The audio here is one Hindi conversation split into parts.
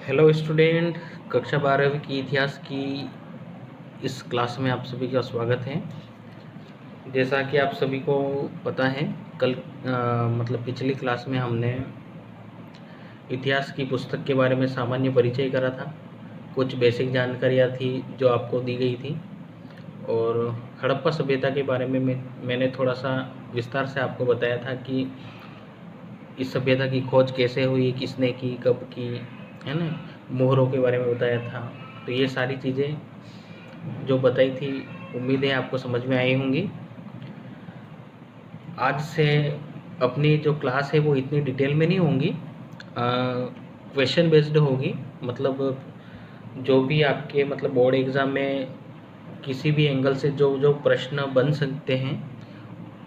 हेलो स्टूडेंट, कक्षा 12वीं की इतिहास की इस क्लास में आप सभी का स्वागत है। जैसा कि आप सभी को पता है, कल मतलब पिछली क्लास में हमने इतिहास की पुस्तक के बारे में सामान्य परिचय करा था। कुछ बेसिक जानकारियाँ थी जो आपको दी गई थी और हड़प्पा सभ्यता के बारे में मैंने थोड़ा सा विस्तार से आपको बताया था कि इस सभ्यता की खोज कैसे हुई, किसने की, कब की, है ना। मोहरों के बारे में बताया था। तो ये सारी चीज़ें जो बताई थी, उम्मीद है आपको समझ में आई होंगी। आज से अपनी जो क्लास है वो इतनी डिटेल में नहीं होंगी, क्वेश्चन बेस्ड होगी। मतलब जो भी आपके मतलब बोर्ड एग्ज़ाम में किसी भी एंगल से जो जो प्रश्न बन सकते हैं,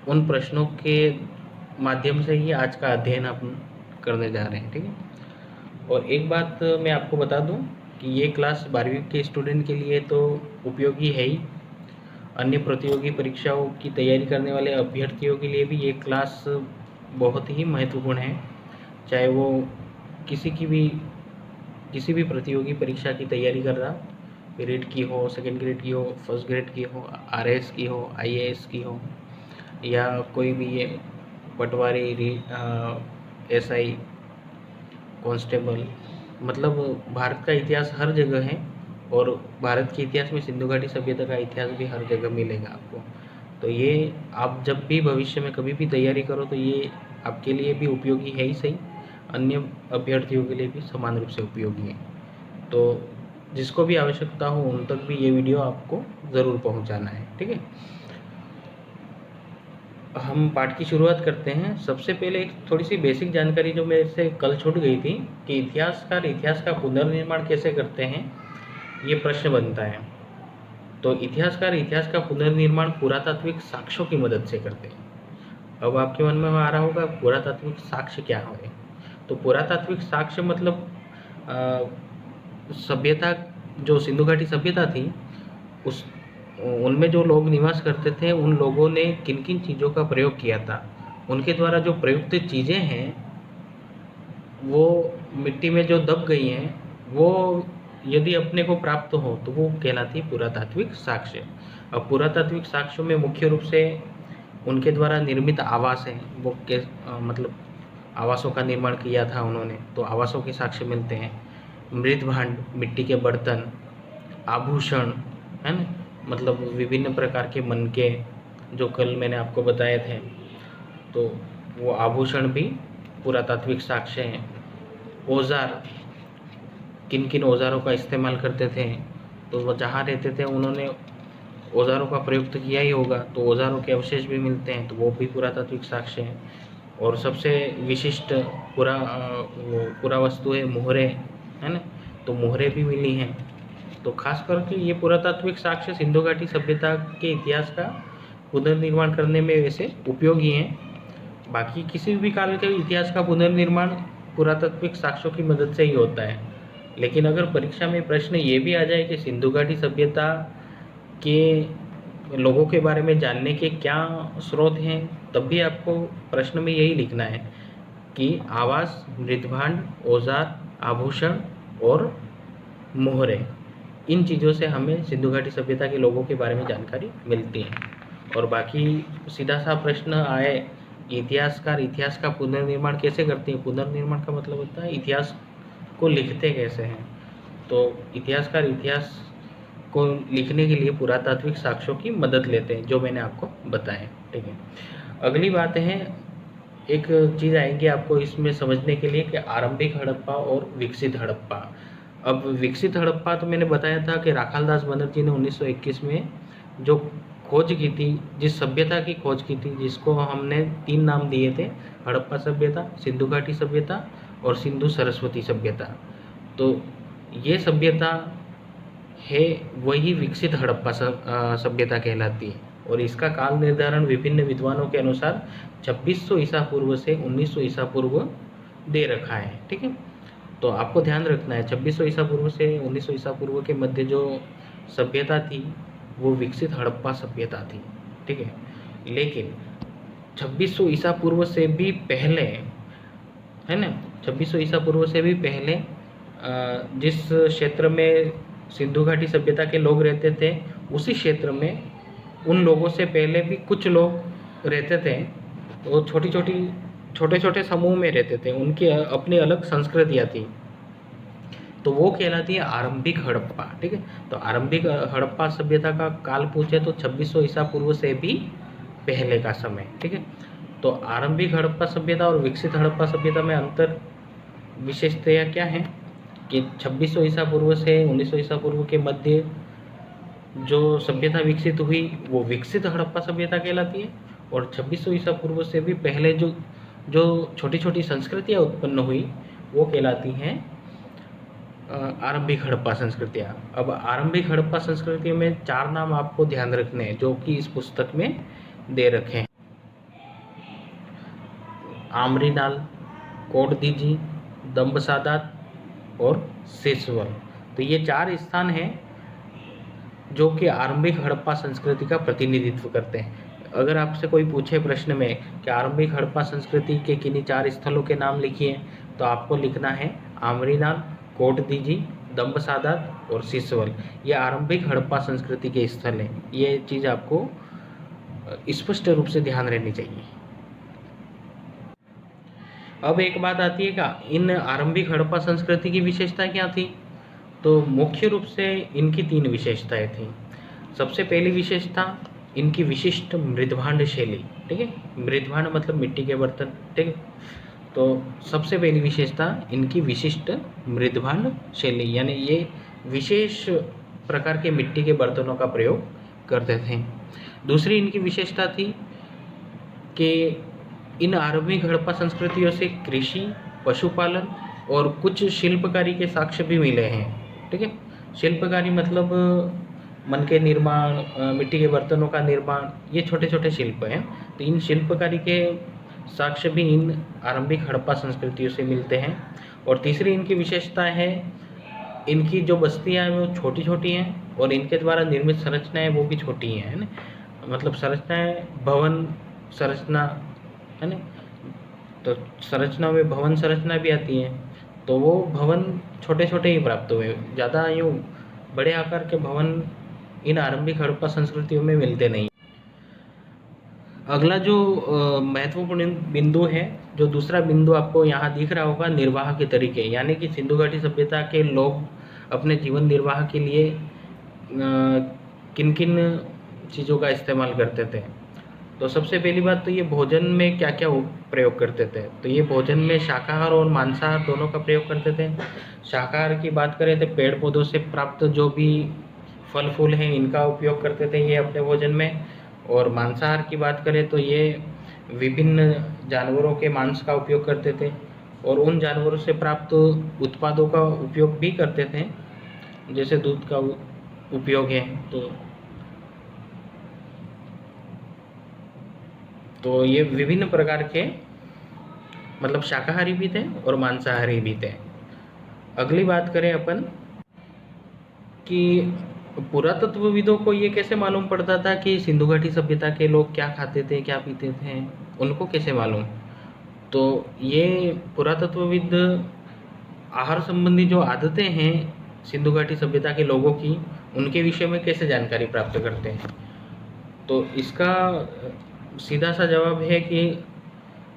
उन प्रश्नों के माध्यम से ही आज का अध्ययन हम करने जा रहे हैं, ठीक है। और एक बात मैं आपको बता दूं कि ये क्लास 12वीं के स्टूडेंट के लिए तो उपयोगी है ही, अन्य प्रतियोगी परीक्षाओं की तैयारी करने वाले अभ्यर्थियों के लिए भी ये क्लास बहुत ही महत्वपूर्ण है। चाहे वो किसी की भी किसी भी प्रतियोगी परीक्षा की तैयारी कर रहा, ग्रेड की हो, सेकेंड ग्रेड की हो, फर्स्ट ग्रेड की हो, आरएएस की हो, आईएएस की हो, या कोई भी ये पटवारी, एसआई, कांस्टेबल, मतलब भारत का इतिहास हर जगह है। और भारत के इतिहास में सिंधु घाटी सभ्यता का इतिहास भी हर जगह मिलेगा आपको। तो ये आप जब भी भविष्य में कभी भी तैयारी करो तो ये आपके लिए भी उपयोगी है ही सही, अन्य अभ्यर्थियों के लिए भी समान रूप से उपयोगी है। तो जिसको भी आवश्यकता हो उन तक भी ये वीडियो आपको ज़रूर पहुंचाना है, ठीक है। हम पाठ की शुरुआत करते हैं। सबसे पहले एक थोड़ी सी बेसिक जानकारी जो मेरे से कल छूट गई थी कि इतिहासकार इतिहास का पुनर्निर्माण कैसे करते हैं, ये प्रश्न बनता है। तो इतिहासकार इतिहास का पुनर्निर्माण पुरातात्विक साक्ष्यों की मदद से करते हैं। अब आपके मन में आ रहा होगा पुरातात्विक साक्ष्य क्या है। तो पुरातात्विक साक्ष्य मतलब सभ्यता, जो सिंधु घाटी सभ्यता थी, उस उनमें जो लोग निवास करते थे, उन लोगों ने किन किन चीज़ों का प्रयोग किया था, उनके द्वारा जो प्रयुक्त चीज़ें हैं वो मिट्टी में जो दब गई हैं, वो यदि अपने को प्राप्त हो तो वो कहलाती पुरातात्विक साक्ष्य। अब पुरातात्विक साक्ष्यों में मुख्य रूप से उनके द्वारा निर्मित आवास हैं, वो मतलब आवासों का निर्माण किया था उन्होंने, तो आवासों के साक्ष्य मिलते हैं। मृत भांड, मिट्टी के बर्तन, आभूषण, है ना, मतलब विभिन्न प्रकार के मनके जो कल मैंने आपको बताए थे, तो वो आभूषण भी पुरातात्विक साक्ष्य हैं। औजार, किन किन औजारों का इस्तेमाल करते थे, तो वो जहाँ रहते थे उन्होंने औजारों का प्रयोग तो किया ही होगा, तो औजारों के अवशेष भी मिलते हैं, तो वो भी पुरातात्विक साक्ष्य हैं। और सबसे विशिष्ट पुरावस्तु है मोहरे, है ना, तो मोहरे भी मिली हैं। तो खास करके ये पुरातात्विक साक्ष्य सिंधु घाटी सभ्यता के इतिहास का पुनर्निर्माण करने में वैसे उपयोगी हैं। बाकी किसी भी काल के इतिहास का पुनर्निर्माण पुरातात्विक साक्ष्यों की मदद से ही होता है। लेकिन अगर परीक्षा में प्रश्न ये भी आ जाए कि सिंधु घाटी सभ्यता के लोगों के बारे में जानने के क्या स्रोत हैं, तब भी आपको प्रश्न में यही लिखना है कि आवास, मृदभांड, औजार, आभूषण और मोहरे, इन चीज़ों से हमें सिंधु घाटी सभ्यता के लोगों के बारे में जानकारी मिलती है। और बाकी सीधा सा प्रश्न आए, इतिहासकार इतिहास का पुनर्निर्माण कैसे करते हैं। पुनर्निर्माण का मतलब होता है इतिहास को लिखते कैसे हैं। तो इतिहासकार इतिहास को लिखने के लिए पुरातात्विक साक्ष्यों की मदद लेते हैं, जो मैंने आपको बताया, ठीक है। अगली बात है, एक चीज़ आएगी आपको इसमें समझने के लिए कि आरंभिक हड़प्पा और विकसित हड़प्पा। अब विकसित हड़प्पा तो मैंने बताया था कि राखालदास बनर्जी ने 1921 में जो खोज की थी, जिस सभ्यता की खोज की थी, जिसको हमने 3 नाम दिए थे, हड़प्पा सभ्यता, सिंधु घाटी सभ्यता और सिंधु सरस्वती सभ्यता। तो ये सभ्यता है वही विकसित हड़प्पा सभ्यता कहलाती है। और इसका काल निर्धारण विभिन्न विद्वानों के अनुसार 2600 ईसा पूर्व से 1900 ईसा पूर्व दे रखा है, ठीक है। तो आपको ध्यान रखना है 2600 ईसा पूर्व से 1900 ईसा पूर्व के मध्य जो सभ्यता थी वो विकसित हड़प्पा सभ्यता थी, ठीक है। लेकिन 2600 ईसा पूर्व से भी पहले, है ना, 2600 ईसा पूर्व से भी पहले जिस क्षेत्र में सिंधु घाटी सभ्यता के लोग रहते थे, उसी क्षेत्र में उन लोगों से पहले भी कुछ लोग रहते थे। वो छोटे-छोटे समूह में रहते थे, उनकी अपनी अलग संस्कृतियाँ थी। तो वो कहलाती है आरंभिक हड़प्पा। ठीक है, तो आरंभिक हड़प्पा सभ्यता का काल पूछे तो 2600 ईसा पूर्व से भी पहले का समय। ठीक है, तो आरंभिक हड़प्पा सभ्यता और विकसित हड़प्पा सभ्यता में अंतर विशेषताएं क्या है कि 2600 ईसा पूर्व से 1900 ईसा पूर्व के मध्य जो सभ्यता विकसित हुई वो विकसित हड़प्पा सभ्यता कहलाती है, और 2600 ईसा पूर्व से भी पहले जो जो छोटी छोटी संस्कृतियाँ उत्पन्न हुई वो कहलाती हैं आरंभिक हड़प्पा संस्कृतियाँ। अब आरंभिक हड़प्पा संस्कृति में 4 नाम आपको ध्यान रखने हैं जो कि इस पुस्तक में दे रखे हैं। आमरीनाल, कोटदीजी, दम्बसादात और सिसवल। तो ये 4 स्थान हैं जो कि आरंभिक हड़प्पा संस्कृति का प्रतिनिधित्व करते हैं। अगर आपसे कोई पूछे प्रश्न में कि आरंभिक हड़प्पा संस्कृति के किन्हीं 4 स्थलों के नाम लिखिए, तो आपको लिखना है आमरीनाल, कोटदीजी, दम्बसादात और सिसवल। ये आरंभिक हड़प्पा संस्कृति के स्थल हैं। ये चीज़ आपको स्पष्ट रूप से ध्यान रहनी चाहिए। अब एक बात आती है क्या, इन आरंभिक हड़प्पा संस्कृति की विशेषता क्या थी? तो मुख्य रूप से इनकी 3 विशेषताएं थीं। सबसे पहली विशेषता इनकी विशिष्ट मृदभांड शैली। ठीक है, मृदभांड मतलब मिट्टी के बर्तन। ठीक है, तो सबसे पहली विशेषता इनकी विशिष्ट मृदभांड शैली, यानी ये विशेष प्रकार के मिट्टी के बर्तनों का प्रयोग करते थे। दूसरी इनकी विशेषता थी कि इन आरंभिक हड़प्पा संस्कृतियों से कृषि, पशुपालन और कुछ शिल्पकारी के साक्ष्य भी मिले हैं। ठीक है, शिल्पकारी मतलब मन के निर्माण, मिट्टी के बर्तनों का निर्माण, ये छोटे छोटे शिल्प हैं। तो इन शिल्पकारी के साक्ष्य भी इन आरंभिक हड़प्पा संस्कृतियों से मिलते हैं। और तीसरी इनकी विशेषता है इनकी जो बस्तियाँ हैं वो छोटी छोटी हैं और इनके द्वारा निर्मित संरचनाएं वो भी छोटी हैं, है ना। मतलब संरचनाएं, भवन संरचना, है ना, तो संरचना में भवन संरचना भी आती हैं। तो वो भवन छोटे छोटे ही प्राप्त हुए, ज़्यादा यूँ बड़े आकार के भवन इन आरंभिक हड़प्पा संस्कृतियों में मिलते नहीं। अगला जो महत्वपूर्ण बिंदु है, जो दूसरा बिंदु आपको यहाँ दिख रहा होगा, निर्वाह के तरीके, यानी कि सिंधु घाटी सभ्यता के लोग अपने जीवन निर्वाह के लिए किन किन चीज़ों का इस्तेमाल करते थे। तो सबसे पहली बात तो ये भोजन में क्या क्या प्रयोग करते थे। तो ये भोजन में शाकाहार और मांसाहार दोनों का प्रयोग करते थे। शाकाहार की बात करें तो पेड़ पौधों से प्राप्त जो भी फल फूल हैं इनका उपयोग करते थे ये अपने भोजन में। और मांसाहार की बात करें तो ये विभिन्न जानवरों के मांस का उपयोग करते थे और उन जानवरों से प्राप्त उत्पादों का उपयोग भी करते थे, जैसे दूध का उपयोग है। तो ये विभिन्न प्रकार के, मतलब शाकाहारी भी थे और मांसाहारी भी थे। अगली बात करें अपन कि पुरातत्वविदों को ये कैसे मालूम पड़ता था कि सिंधु घाटी सभ्यता के लोग क्या खाते थे, क्या पीते थे, उनको कैसे मालूम। तो ये पुरातत्वविद आहार संबंधी जो आदतें हैं सिंधु घाटी सभ्यता के लोगों की, उनके विषय में कैसे जानकारी प्राप्त करते हैं। तो इसका सीधा सा जवाब है कि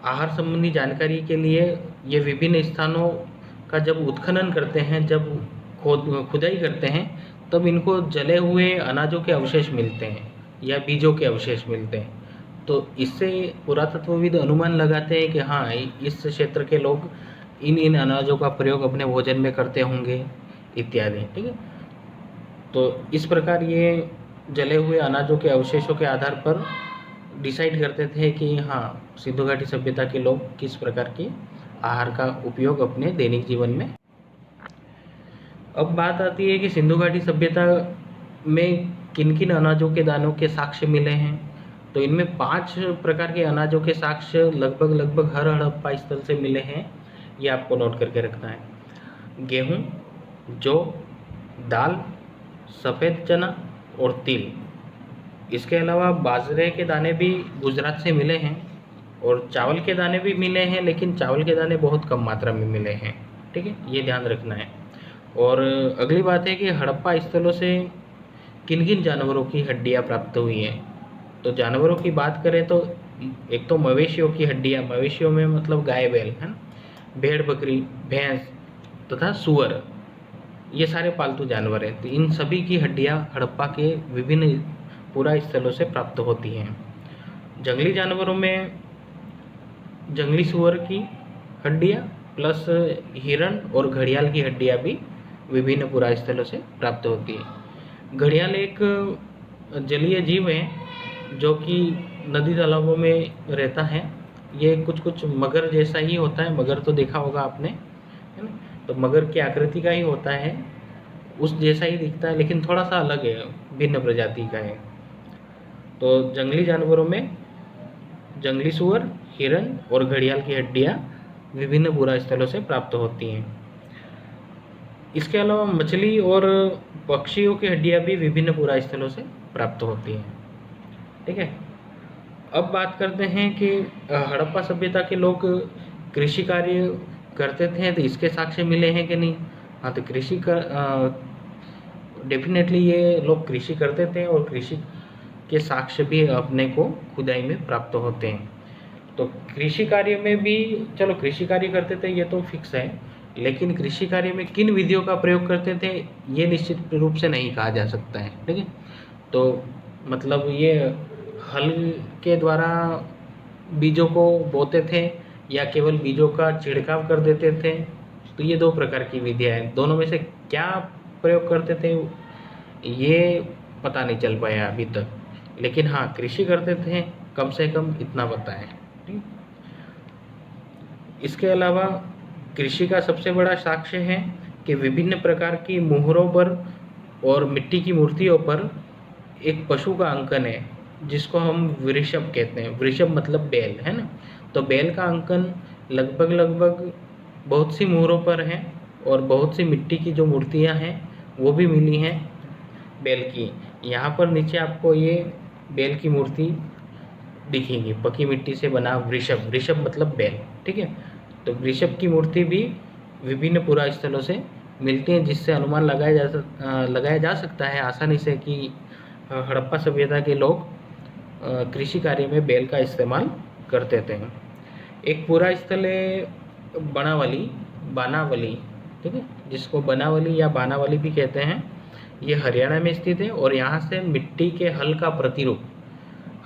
आहार संबंधी जानकारी के लिए ये विभिन्न स्थानों का जब उत्खनन करते हैं, जब खुदाई करते हैं, तब इनको जले हुए अनाजों के अवशेष मिलते हैं या बीजों के अवशेष मिलते हैं। तो इससे पुरातत्वविद अनुमान लगाते हैं कि हाँ, इस क्षेत्र के लोग इन इन अनाजों का प्रयोग अपने भोजन में करते होंगे इत्यादि। ठीक है, तो इस प्रकार ये जले हुए अनाजों के अवशेषों के आधार पर डिसाइड करते थे कि हाँ, सिंधु घाटी सभ्यता के लोग किस प्रकार के आहार का उपयोग अपने दैनिक जीवन में। अब बात आती है कि सिंधु घाटी सभ्यता में किन किन अनाजों के दानों के साक्ष्य मिले हैं। तो इनमें 5 प्रकार के अनाजों के साक्ष्य लगभग हर हड़प्पा स्थल से मिले हैं। ये आपको नोट करके रखना है। गेहूँ, जौ, दाल, सफ़ेद चना और तिल। इसके अलावा बाजरे के दाने भी गुजरात से मिले हैं और चावल के दाने भी मिले हैं, लेकिन चावल के दाने बहुत कम मात्रा में मिले हैं। ठीक है, ये ध्यान रखना है। और अगली बात है कि हड़प्पा स्थलों से किन किन जानवरों की हड्डियाँ प्राप्त हुई हैं। तो जानवरों की बात करें तो एक तो मवेशियों की हड्डियाँ, मवेशियों में मतलब गाय बैल है ना, भेड़ बकरी भैंस तथा सुअर, ये सारे पालतू जानवर हैं। तो इन सभी की हड्डियाँ हड़प्पा के विभिन्न पुरा स्थलों से प्राप्त होती हैं। जंगली जानवरों में जंगली सुअर की हड्डियाँ प्लस हिरण और घड़ियाल की हड्डियाँ भी विभिन्न पुरा स्थलों से प्राप्त होती है। घड़ियाल एक जलीय जीव है जो कि नदी तालाबों में रहता है। ये कुछ कुछ मगर जैसा ही होता है, मगर तो देखा होगा आपने, है ना। तो मगर की आकृति का ही होता है, उस जैसा ही दिखता है, लेकिन थोड़ा सा अलग है, भिन्न प्रजाति का है। तो जंगली जानवरों में जंगली सुअर, हिरण और घड़ियाल की हड्डियाँ विभिन्न पुरा स्थलों से प्राप्त होती हैं। इसके अलावा मछली और पक्षियों की हड्डियाँ भी विभिन्न पुरा स्थलों से प्राप्त होती हैं। ठीक है, अब बात करते हैं कि हड़प्पा सभ्यता के लोग कृषि कार्य करते थे, तो इसके साक्ष्य मिले हैं कि नहीं। हाँ, तो कृषि का डेफिनेटली ये लोग कृषि करते थे और कृषि के साक्ष्य भी अपने को खुदाई में प्राप्त होते हैं। तो कृषि कार्य में भी, चलो कृषि कार्य करते थे ये तो फिक्स है, लेकिन कृषि कार्य में किन विधियों का प्रयोग करते थे ये निश्चित रूप से नहीं कहा जा सकता है। ठीक है, तो मतलब ये हल के द्वारा बीजों को बोते थे या केवल बीजों का छिड़काव कर देते थे। तो ये दो प्रकार की विधियाँ हैं, दोनों में से क्या प्रयोग करते थे ये पता नहीं चल पाया अभी तक, लेकिन हाँ कृषि करते थे, कम से कम इतना पता है। ठीक? इसके अलावा कृषि का सबसे बड़ा साक्ष्य है कि विभिन्न प्रकार की मुहरों पर और मिट्टी की मूर्तियों पर एक पशु का अंकन है जिसको हम वृषभ कहते हैं। वृषभ मतलब बैल, है ना। तो बैल का अंकन लगभग बहुत सी मुहरों पर है और बहुत सी मिट्टी की जो मूर्तियां हैं वो भी मिली हैं बैल की। यहाँ पर नीचे आपको ये बैल की मूर्ति दिखेगी, पकी मिट्टी से बना वृषभ, वृषभ मतलब बैल। ठीक है, तो वृषभ की मूर्ति भी विभिन्न पुरा स्थलों से मिलती हैं, जिससे अनुमान लगाया जा सकता है आसानी से कि हड़प्पा सभ्यता के लोग कृषि कार्य में बैल का इस्तेमाल करते थे। एक पूरा स्थल है बानावली, ठीक है, जिसको बनावली या बानावली भी कहते हैं। ये हरियाणा में स्थित है और यहाँ से मिट्टी के हल का प्रतिरूप,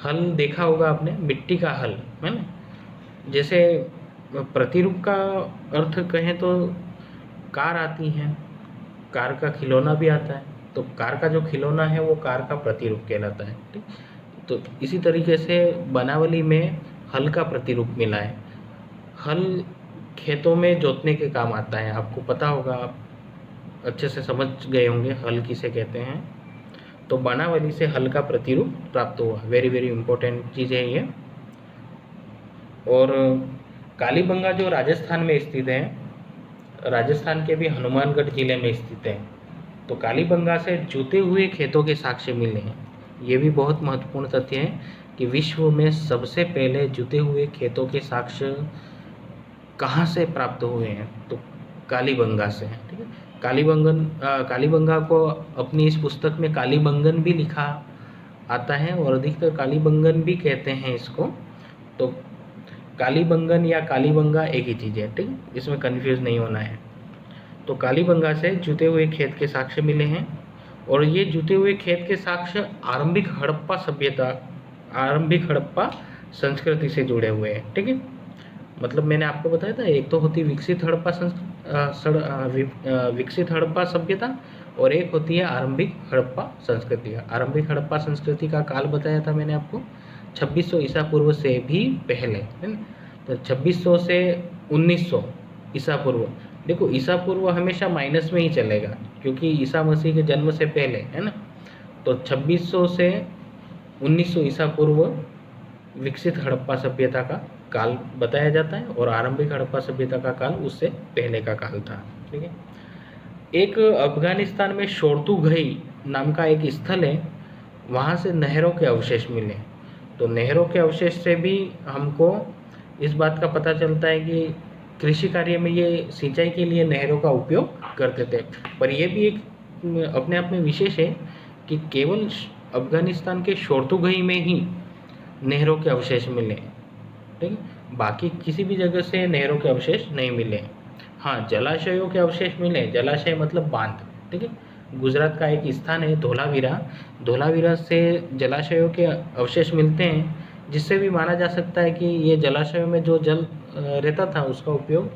हल देखा होगा आपने, मिट्टी का हल, है ना। जैसे प्रतिरूप का अर्थ कहें तो कार आती है, कार का खिलौना भी आता है, तो कार का जो खिलौना है वो कार का प्रतिरूप कहलाता है। ठीक, तो इसी तरीके से बनावली में हल का प्रतिरूप मिला है। हल खेतों में जोतने के काम आता है, आपको पता होगा, आप अच्छे से समझ गए होंगे हल किसे कहते हैं। तो बनावली से हल का प्रतिरूप प्राप्त हुआ, वेरी वेरी इंपॉर्टेंट चीज़ है ये। और कालीबंगा जो राजस्थान में स्थित है, राजस्थान के भी हनुमानगढ़ जिले में स्थित है, तो कालीबंगा से जुते हुए खेतों के साक्ष्य मिले हैं। ये भी बहुत महत्वपूर्ण तथ्य है कि विश्व में सबसे पहले जुते हुए खेतों के साक्ष्य कहाँ से प्राप्त हुए हैं, तो कालीबंगा से। ठीक है, कालीबंगा को अपनी इस पुस्तक में कालीबंगन भी लिखा आता है और अधिकतर कालीबंगन भी कहते हैं इसको। तो कालीबंगन या कालीबंगा एक ही चीज़ है, ठीक, इसमें कंफ्यूज नहीं होना है। तो कालीबंगा से जुते हुए खेत के साक्ष्य मिले हैं और ये जुते हुए खेत के साक्ष्य आरंभिक हड़प्पा संस्कृति से जुड़े हुए हैं। ठीक है, मतलब मैंने आपको बताया था, एक तो होती विकसित हड़प्पा सभ्यता और एक होती है आरंभिक हड़प्पा संस्कृति। आरंभिक हड़प्पा संस्कृति का काल बताया था मैंने आपको 2600 ईसा पूर्व से भी पहले, है ना। तो 2600 से 1900 ईसा पूर्व, देखो ईसा पूर्व हमेशा माइनस में ही चलेगा क्योंकि ईसा मसीह के जन्म से पहले, है ना। तो 2600 से 1900 ईसा पूर्व विकसित हड़प्पा सभ्यता का काल बताया जाता है और आरंभिक हड़प्पा सभ्यता का काल उससे पहले का काल था। ठीक है, एक अफगानिस्तान में शोर्तुघई नाम का एक स्थल है, वहाँ से नहरों के अवशेष मिले। तो नहरों के अवशेष से भी हमको इस बात का पता चलता है कि कृषि कार्य में ये सिंचाई के लिए नहरों का उपयोग करते थे। पर ये भी एक अपने आप में विशेष है कि केवल अफगानिस्तान के शोर्तुगाही में ही नहरों के अवशेष मिले, ठीक है। बाकी किसी भी जगह से नहरों के अवशेष नहीं मिले। हाँ, जलाशयों के अवशेष मिले। जलाशय मतलब बांध, ठीक है। गुजरात का एक स्थान है धोलावीरा, धोलावीरा से जलाशयों के अवशेष मिलते हैं, जिससे भी माना जा सकता है कि ये जलाशयों में जो जल रहता था उसका उपयोग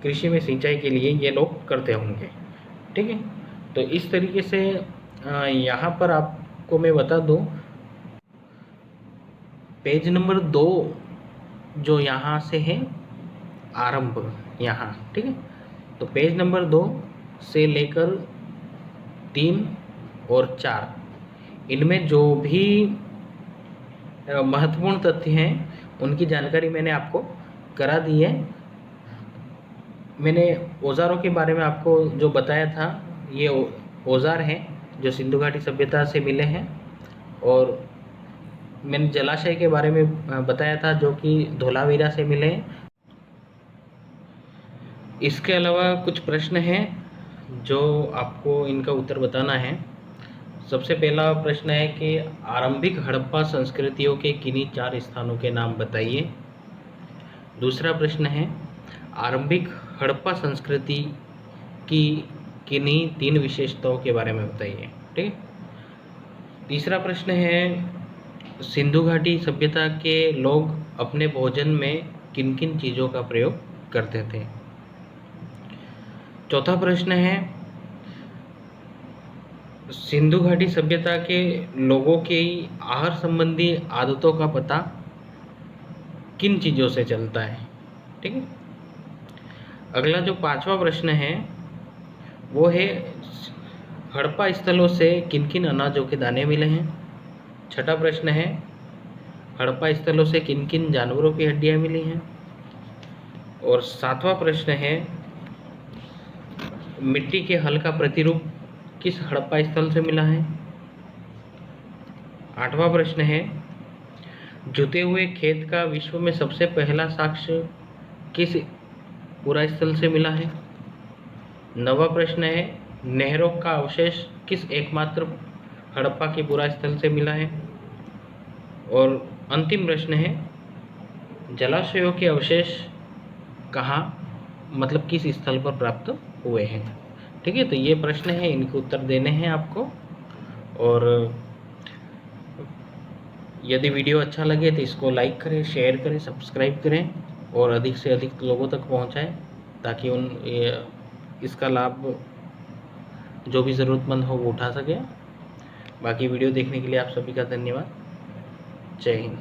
कृषि में सिंचाई के लिए ये लोग करते होंगे, ठीक है। तो इस तरीके से यहाँ पर आपको मैं बता दूँ, पेज नंबर 2 जो यहाँ से है आरंभ, यहाँ, ठीक है। तो पेज नंबर 2 से लेकर 3 और 4, इनमें जो भी महत्वपूर्ण तथ्य हैं उनकी जानकारी मैंने आपको करा दी है। मैंने औज़ारों के बारे में आपको जो बताया था, ये औज़ार हैं जो सिंधु घाटी सभ्यता से मिले हैं, और मैंने जलाशय के बारे में बताया था जो कि धोलावीरा से मिले हैं। इसके अलावा कुछ प्रश्न हैं जो आपको इनका उत्तर बताना है। सबसे पहला प्रश्न है कि आरंभिक हड़प्पा संस्कृतियों के किन्हीं 4 स्थानों के नाम बताइए। दूसरा प्रश्न है आरंभिक हड़प्पा संस्कृति की किन्हीं 3 विशेषताओं के बारे में बताइए, ठीक है। तीसरा प्रश्न है सिंधु घाटी सभ्यता के लोग अपने भोजन में किन किन चीज़ों का प्रयोग करते थे। चौथा प्रश्न है सिंधु घाटी सभ्यता के लोगों के आहार संबंधी आदतों का पता किन चीज़ों से चलता है, ठीक है। अगला जो 5वां प्रश्न है वो है हड़प्पा स्थलों से किन किन अनाजों के दाने मिले हैं। छठा प्रश्न है हड़प्पा स्थलों से किन किन जानवरों की हड्डियां मिली हैं। और 7वां प्रश्न है मिट्टी के हल का प्रतिरूप किस हड़प्पा स्थल से मिला है। 8वां प्रश्न है जुते हुए खेत का विश्व में सबसे पहला साक्ष्य किस पुरा स्थल से मिला है। 9वां प्रश्न है नहरों का अवशेष किस एकमात्र हड़प्पा के पुरा स्थल से मिला है। और अंतिम प्रश्न है जलाशयों के अवशेष कहाँ, मतलब किस स्थल पर प्राप्त हुए हैं, ठीक है। तो ये प्रश्न है, इनके उत्तर देने हैं आपको। और यदि वीडियो अच्छा लगे तो इसको लाइक करें, शेयर करें, सब्सक्राइब करें और अधिक से अधिक लोगों तक पहुंचाएं, ताकि इसका लाभ जो भी ज़रूरतमंद हो वो उठा सके। बाकी वीडियो देखने के लिए आप सभी का धन्यवाद। जय हिंद।